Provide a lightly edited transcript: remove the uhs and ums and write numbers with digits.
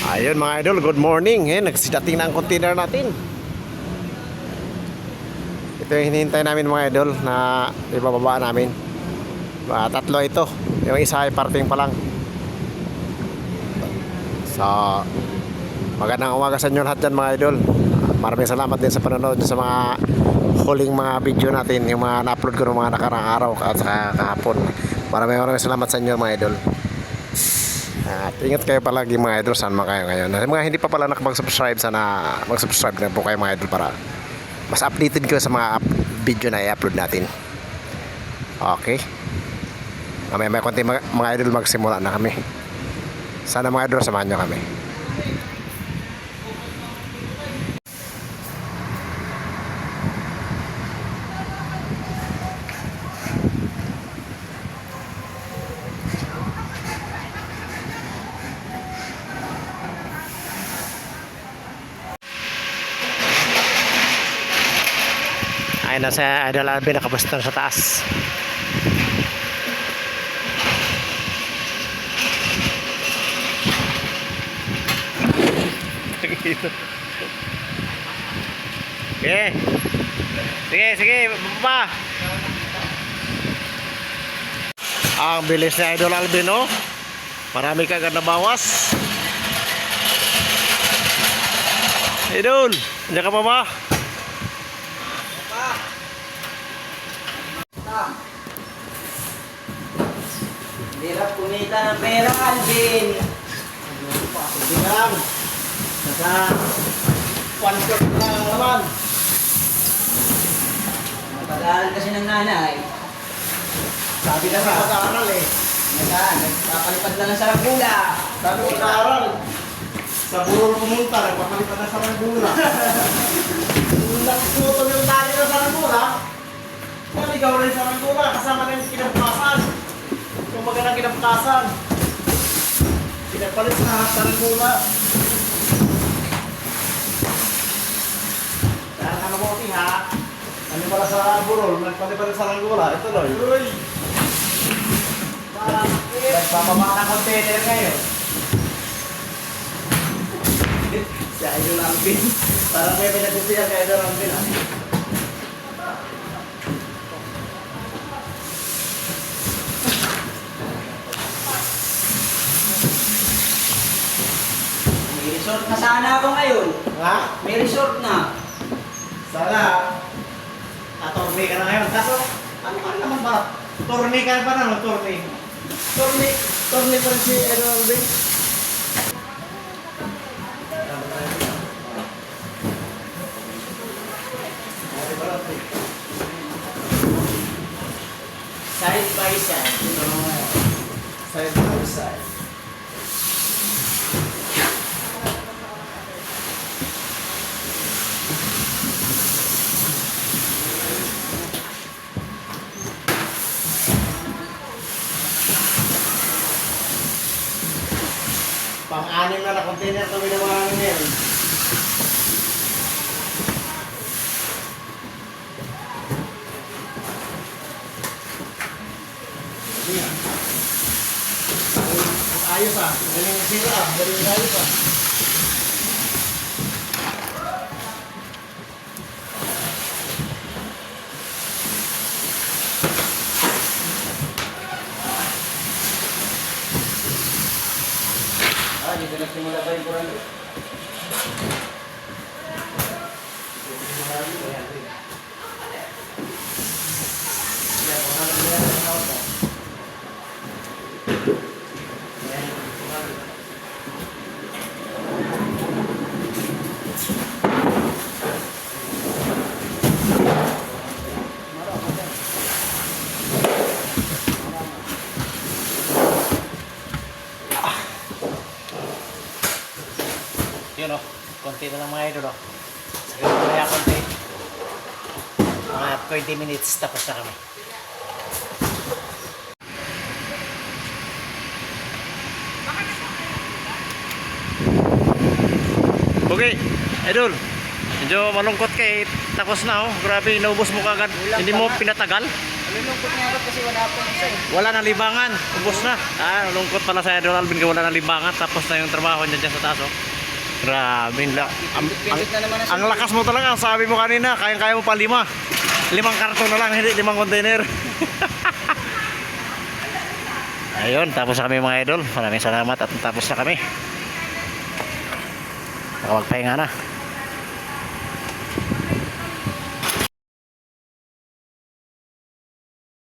Ayun mga idol, good morning. Nagsidating na ang container natin. Ito yung hinihintay namin mga idol na ibababa namin. Tatlo ito. Yung isa ay parting pa lang. So, magandang umaga sa inyo lahat dyan mga idol. Maraming salamat din sa panonood sa mga huling mga video natin, yung mga na-upload ko ng mga nakarang araw at saka kahapon. Maraming salamat sa inyo mga idol. At ingat kayo palagi mga idol, saan man kayo ngayon. Mga hindi pa pala nakapag-subscribe, sana mag-subscribe na po kayo mga idol para mas updated kayo sa mga video na i-upload natin. Okay, may konti mga idol, magsimula na kami. Sana mga idol samahan nyo kami. Ay, nasa Idol Alvin, nakabasta sa taas. Sige, baba. Ang bilis ni Idol Alvin, oh. Marami ka agad na bawas. Idol, hindi ka pa ba? Hirap kumita ng pera, Alvin. Hindi ka lang. Nasa 1/4 na naman. Napag-aaral kasi ng nanay. Sabi na mag-aaral eh. Nagpapalipad lang ng saranggola. Sabi ko mag-aaral. Sa burol pumunta, nagpapalipad na saranggola. Kung nakikutol yung tali na saranggola, maligaw na yung saranggola, kasama na yung kinabukasan. Yung magandang kinabukasan. Pinagpalit na saranggola. Dahil ka mabuti ha. Ano pala sa burol, nagpalipad ng saranggola. Ito loy. Uy! Nagpapabak ng container ngayon. Si Idol Alvin. Parang may pinagsisiyan kay Idol Alvin ha. May resort na sana ako ngayon. Ha? May resort na. Sana, atorni ka na ngayon. Kaso, ano ka naman ba? Torni ka pa na, no? Torni. Torni pa rin si Idol Alvin. Side by side. Side by side. Pang-anim na container ito ginawa namin ngayon. Ayos ah, galing sila ah, galing ayos ah. Dito nagsimula pa yung kurang. Yun o, konti na lang mga idol o. Siguro kaya konti. Mga 20 minutes tapos na kami. Okay, idol. Medyo malungkot kay tapos na oh. Grabe, inaubos mo kagad. Hindi mo pinatagal. Nalulungkot nga ako kasi wala pang isa eh. Wala na libangan, ubos na. Lungkot pala sa Idol Alvin ka wala na libangan, tapos na yung trabaho niya dyan sa taas, oh. Grabe, Pindot na naman ang lakas mo talaga, sabi mo kanina, kaya mo pa 5. 5 karton na lang, hindi 5 container. Ayun, tapos na kami mga idol. Maraming salamat at tapos na kami. Makapagpahinga na.